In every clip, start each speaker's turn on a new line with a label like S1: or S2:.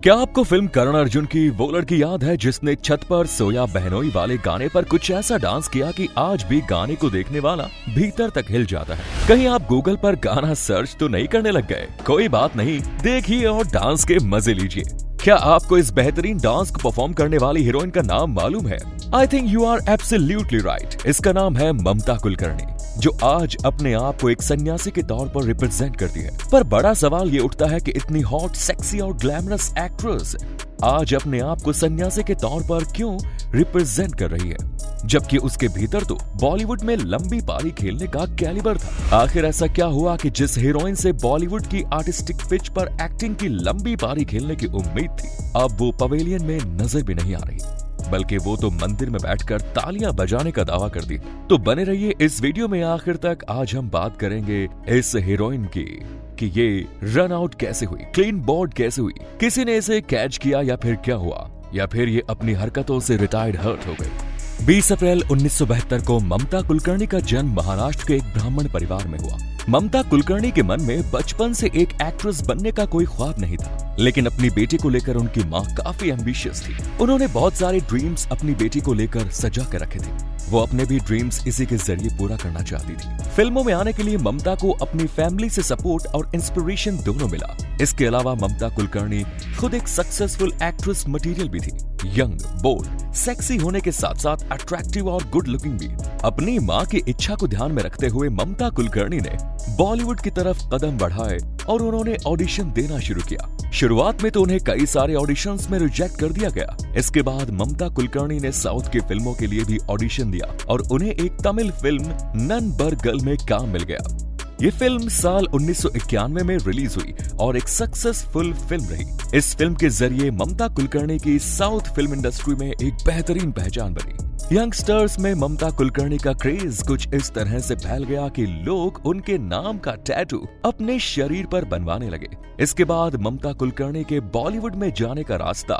S1: क्या आपको फिल्म करण अर्जुन की वो लड़की याद है जिसने छत पर सोया बहनोई वाले गाने पर कुछ ऐसा डांस किया कि आज भी गाने को देखने वाला भीतर तक हिल जाता है। कहीं आप गूगल पर गाना सर्च तो नहीं करने लग गए? कोई बात नहीं, देखिए और डांस के मजे लीजिए। क्या आपको इस बेहतरीन डांस को परफॉर्म करने वाली हीरोइन का नाम मालूम है? I think you are absolutely right. इसका नाम है ममता कुलकर्णी, जो आज अपने आप को एक सन्यासी के तौर पर रिप्रेजेंट करती है। पर बड़ा सवाल ये उठता है कि इतनी हॉट, सेक्सी और ग्लैमरस एक्ट्रेस आज अपने आप को सन्यासी के तौर पर क्यों रिप्रेजेंट कर रही है, जबकि उसके भीतर तो बॉलीवुड में लंबी पारी खेलने का कैलिबर था। आखिर ऐसा क्या हुआ कि जिस हीरोइन से बॉलीवुड की आर्टिस्टिक पिच पर एक्टिंग की लंबी पारी खेलने की उम्मीद थी, अब वो पवेलियन में नजर भी नहीं आ रही, बल्कि वो तो मंदिर में बैठकर तालियां बजाने का दावा करती। तो बने रहिए इस वीडियो में आखिर तक। आज हम बात करेंगे इस हीरोइन की कि ये रन आउट कैसे हुई, क्लीन बोर्ड कैसे हुई, किसी ने इसे कैच किया या फिर क्या हुआ, या फिर ये अपनी हरकतों से रिटायर्ड हर्ट हो गई। 20 अप्रैल 1972 को ममता कुलकर्णी का जन्म महाराष्ट्र के एक ब्राह्मण परिवार में हुआ। ममता कुलकर्णी के मन में बचपन से एक एक्ट्रेस बनने का कोई ख्वाब नहीं था, लेकिन अपनी बेटी को लेकर उनकी माँ काफी एम्बिशियस थी। उन्होंने बहुत सारे ड्रीम्स अपनी बेटी को लेकर सजा कर रखे थे। वो अपने भी ड्रीम्स इसी के जरिए पूरा करना चाहती थी। फिल्मों में आने के लिए ममता को अपनी फैमिली से सपोर्ट और इंस्पिरेशन दोनों मिला। इसके अलावा ममता कुलकर्णी खुद एक सक्सेसफुल एक्ट्रेस मटेरियल भी थी। यंग, बोल्ड, सेक्सी होने के साथ साथ अट्रैक्टिव और गुड लुकिंग भी। अपनी माँ की इच्छा को ध्यान में रखते हुए ममता कुलकर्णी ने बॉलीवुड की तरफ कदम बढ़ाए और उन्होंने ऑडिशन देना शुरू किया। शुरुआत में तो उन्हें कई सारे ऑडिशंस में रिजेक्ट कर दिया गया। इसके बाद ममता कुलकर्णी ने साउथ की फिल्मों के लिए भी ऑडिशन दिया और उन्हें एक तमिल फिल्म नन बर गर्ल में काम मिल गया। ये फिल्म साल 1991 में रिलीज हुई और एक सक्सेसफुल फिल्म रही। इस फिल्म के जरिए ममता कुलकर्णी की साउथ फिल्म इंडस्ट्री में एक बेहतरीन पहचान बनी। यंगस्टर्स में ममता कुलकर्णी का क्रेज कुछ इस तरह से फैल गया कि लोग उनके नाम का टैटू अपने शरीर पर बनवाने लगे। इसके बाद ममता कुलकर्णी के बॉलीवुड में जाने का रास्ता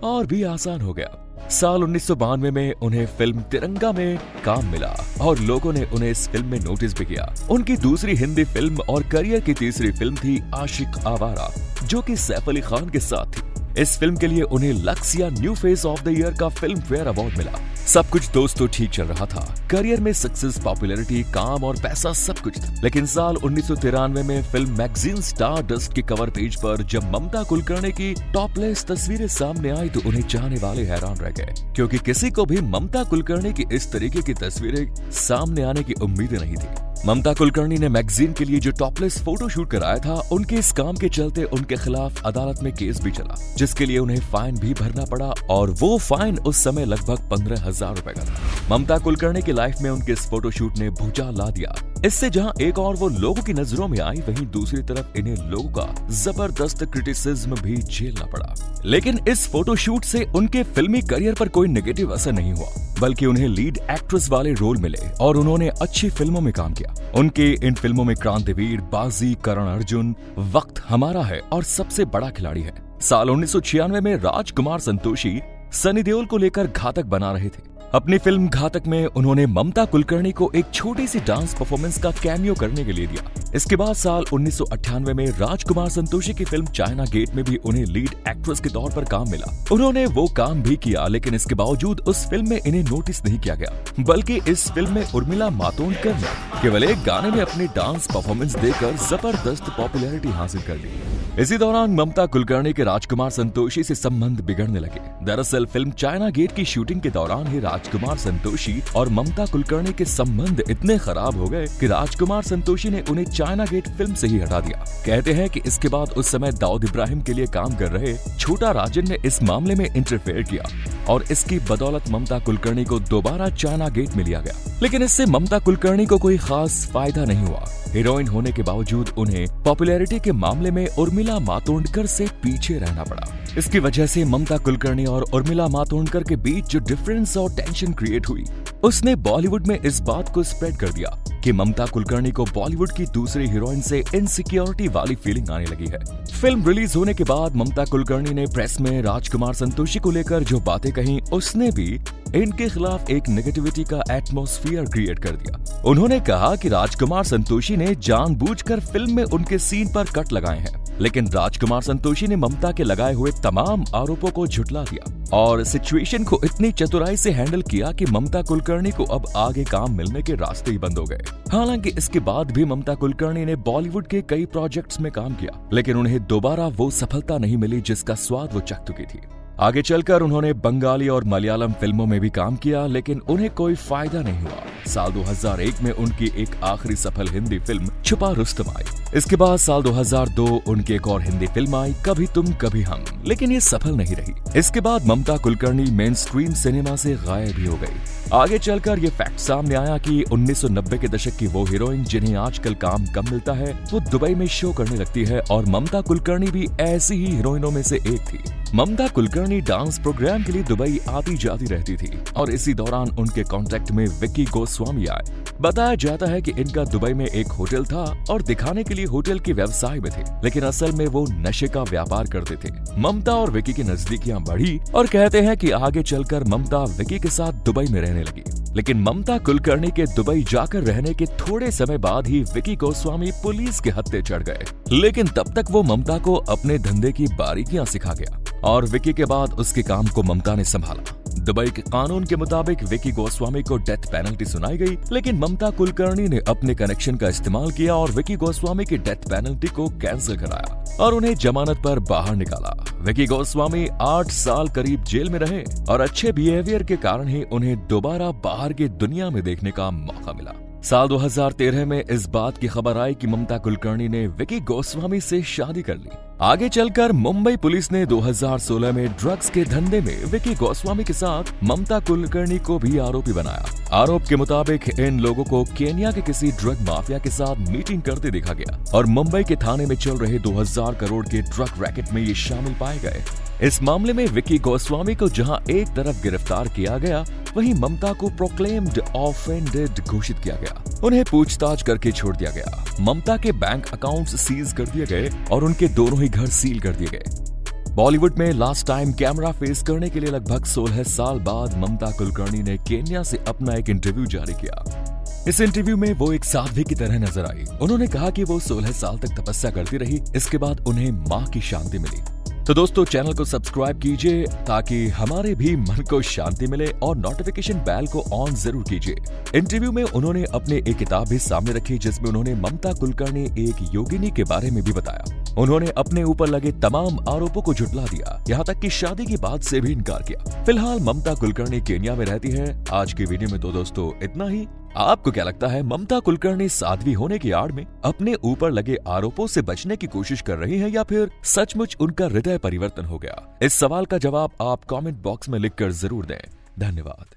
S1: और भी आसान हो गया। साल 1992 में उन्हें फिल्म तिरंगा में काम मिला और लोगों ने उन्हें इस फिल्म में नोटिस भी किया। उनकी दूसरी हिंदी फिल्म और करियर की तीसरी फिल्म थी आशिक आवारा, जो कि सैफ अली खान के साथ थी। इस फिल्म के लिए उन्हें लक्स या new face of the year का फिल्म फेयर अवार्ड मिला। सब कुछ दोस्तों ठीक चल रहा था, करियर में सक्सेस, पॉपुलैरिटी, काम और पैसा सब कुछ था। लेकिन साल 1993 में फिल्म मैगजीन स्टार डस्ट के कवर पेज पर जब ममता कुलकर्णी की टॉपलेस तस्वीरें सामने आई तो उन्हें चाहने वाले हैरान रह गए, क्योंकि किसी को भी ममता कुलकर्णी की इस तरीके की तस्वीरें सामने आने की उम्मीद नहीं थी। ममता कुलकर्णी ने मैगजीन के लिए जो टॉपलेस फोटो शूट कराया था, उनके इस काम के चलते उनके खिलाफ अदालत में केस भी चला, जिसके लिए उन्हें फाइन भी भरना पड़ा और वो फाइन उस समय लगभग 15,000 रुपए का था। ममता कुलकर्णी की लाइफ में उनके इस फोटो शूट ने भूचाल ला दिया। इससे जहां एक और वो लोगों की नजरों में आई, वहीं दूसरी तरफ इन्हें लोगों का जबरदस्त क्रिटिसिज्म भी झेलना पड़ा। लेकिन इस फोटो शूट से उनके फिल्मी करियर पर कोई नेगेटिव असर नहीं हुआ, बल्कि उन्हें लीड एक्ट्रेस वाले रोल मिले और उन्होंने अच्छी फिल्मों में काम किया। उनके इन फिल्मों में क्रांतिवीर, बाजी, करण अर्जुन, वक्त हमारा है और सबसे बड़ा खिलाड़ी है। साल 1996 में राजकुमार संतोषी सनी देओल को लेकर घातक बना रहे थे। अपनी फिल्म घातक में उन्होंने ममता कुलकर्णी को एक छोटी सी डांस परफॉर्मेंस का कैमियो करने के लिए दिया। इसके बाद साल 1998 में राजकुमार संतोषी की फिल्म चाइना गेट में भी उन्हें लीड एक्ट्रेस के तौर पर काम मिला। उन्होंने वो काम भी किया, लेकिन इसके बावजूद उस फिल्म में इन्हें नोटिस नहीं किया गया, बल्कि इस फिल्म में उर्मिला मातोंडकर ने केवल एक गाने में अपनी डांस परफॉर्मेंस देकर जबरदस्त पॉपुलैरिटी हासिल कर ली। इसी दौरान ममता कुलकर्णी के राजकुमार संतोषी से संबंध बिगड़ने लगे। दरअसल फिल्म चाइना गेट की शूटिंग के दौरान ही राजकुमार संतोषी और ममता कुलकर्णी के संबंध इतने खराब हो गए कि राजकुमार संतोषी ने उन्हें चाइना गेट फिल्म से ही हटा दिया। कहते हैं कि इसके बाद उस समय दाऊद इब्राहिम के लिए काम कर रहे छोटा राजन ने इस मामले में इंटरफेयर किया और इसकी बदौलत ममता कुलकर्णी को दोबारा चाइना गेट में लिया गया। लेकिन इससे ममता कुलकर्णी को कोई खास फायदा नहीं हुआ। हीरोइन होने के बावजूद उन्हें पॉपुलैरिटी के मामले में उर्मिला मातोंडकर से पीछे रहना पड़ा। इसकी वजह से ममता कुलकर्णी और उर्मिला मातोंडकर के बीच जो डिफरेंस और टेंशन क्रिएट हुई, उसने बॉलीवुड में इस बात को स्प्रेड कर दिया कि ममता कुलकर्णी को बॉलीवुड की दूसरी हीरोइन से इनसिक्योरिटी वाली फीलिंग आने लगी है। फिल्म रिलीज होने के बाद ममता कुलकर्णी ने प्रेस में राजकुमार संतोषी को लेकर जो बातें कही, उसने भी इनके खिलाफ एक नेगेटिविटी का एटमॉस्फेयर क्रिएट कर दिया। उन्होंने कहा कि राजकुमार संतोषी ने जानबूझकर फिल्म में उनके सीन पर कट लगाए हैं लेकिन राजकुमार संतोषी ने ममता के लगाए हुए तमाम आरोपों को झुठला दिया और सिचुएशन को इतनी चतुराई से हैंडल किया कि ममता कुलकर्णी को अब आगे काम मिलने के रास्ते ही बंद हो गए। हालांकि इसके बाद भी ममता कुलकर्णी ने बॉलीवुड के कई प्रोजेक्ट्स में काम किया, लेकिन उन्हें दोबारा वो सफलता नहीं मिली जिसका स्वाद वो चख चुकी थी। आगे चलकर उन्होंने बंगाली और मलयालम फिल्मों में भी काम किया, लेकिन उन्हें कोई फायदा नहीं हुआ। साल 2001 में उनकी एक आखिरी सफल हिंदी फिल्म छुपा रुस्तम आई। इसके बाद साल 2002 उनकी एक और हिंदी फिल्म आई कभी तुम कभी हम, लेकिन ये सफल नहीं रही। इसके बाद ममता कुलकर्णी मेन स्ट्रीम सिनेमा से गायब ही हो गई। आगे चलकर ये फैक्ट सामने आया कि 1990 के दशक की वो हीरोइन जिन्हें आजकल काम कम मिलता है, वो दुबई में शो करने लगती है और ममता कुलकर्णी भी ऐसी ही हीरोइनों में से एक थी। ममता कुलकर्णी डांस प्रोग्राम के लिए दुबई आती जाती रहती थी और इसी दौरान उनके कांटेक्ट में विक्की गोस्वामी आए। बताया जाता है कि इनका दुबई में एक होटल था और दिखाने के लिए होटल के व्यवसाय में थे, लेकिन असल में वो नशे का व्यापार करते थे। ममता और विक्की की नजदीकियां बढ़ी और कहते हैं कि आगे चलकर ममता विक्की के साथ दुबई में रहने लगी। लेकिन ममता कुलकर्णी के दुबई जाकर रहने के थोड़े समय बाद ही विक्की गोस्वामी पुलिस के हत्थे चढ़ गए, लेकिन तब तक वो ममता को अपने धंधे की बारीकियां सिखा गया और विक्की के बाद उसके काम को ममता ने संभाला। दुबई के कानून के मुताबिक विक्की गोस्वामी को डेथ पेनल्टी सुनाई गई, लेकिन ममता कुलकर्णी ने अपने कनेक्शन का इस्तेमाल किया और विक्की गोस्वामी की डेथ पेनल्टी को कैंसिल कराया और उन्हें जमानत पर बाहर निकाला। विक्की गोस्वामी 8 साल करीब जेल में रहे और अच्छे बिहेवियर के कारण ही उन्हें दोबारा बाहर की दुनिया में देखने का मौका मिला। साल 2013 में इस बात की खबर आई कि ममता कुलकर्णी ने विक्की गोस्वामी से शादी कर ली। आगे चलकर मुंबई पुलिस ने 2016 में ड्रग्स के धंधे में विक्की गोस्वामी के साथ ममता कुलकर्णी को भी आरोपी बनाया। आरोप के मुताबिक इन लोगों को केन्या के किसी ड्रग माफिया के साथ मीटिंग करते देखा गया और मुंबई के थाने में चल रहे 2000 करोड़ के ड्रग रैकेट में ये शामिल पाए गए। इस मामले में विक्की गोस्वामी को जहां एक तरफ गिरफ्तार किया गया, वहीं ममता को प्रोक्लेम्ड ऑफेंडेड घोषित किया गया। उन्हें पूछताछ करके छोड़ दिया गया। ममता के बैंक अकाउंट्स सीज कर दिए गए और उनके दोनों ही घर सील कर दिए गए। बॉलीवुड में लास्ट टाइम कैमरा फेस करने के लिए लगभग 16 साल बाद ममता कुलकर्णी ने केन्या से अपना एक इंटरव्यू जारी किया। इस इंटरव्यू में वो एक साध्वी की तरह नजर आई। उन्होंने कहा कि वो 16 साल तक तपस्या करती रही, इसके बाद उन्हें मां की शांति मिली। तो दोस्तों, चैनल को सब्सक्राइब कीजिए ताकि हमारे भी मन को शांति मिले और नोटिफिकेशन बेल को ऑन जरूर कीजिए। इंटरव्यू में उन्होंने अपने एक किताब भी सामने रखी जिसमें उन्होंने ममता कुलकर्णी एक योगिनी के बारे में भी बताया। उन्होंने अपने ऊपर लगे तमाम आरोपों को झुठला दिया, यहाँ तक कि शादी की बात से भी इनकार किया। फिलहाल ममता कुलकर्णी केन्या में रहती है। आज की वीडियो में तो दोस्तों इतना ही। आपको क्या लगता है, ममता कुलकर्णी साध्वी होने की आड़ में अपने ऊपर लगे आरोपों से बचने की कोशिश कर रही हैं या फिर सचमुच उनका हृदय परिवर्तन हो गया? इस सवाल का जवाब आप कमेंट बॉक्स में लिखकर जरूर दें। धन्यवाद।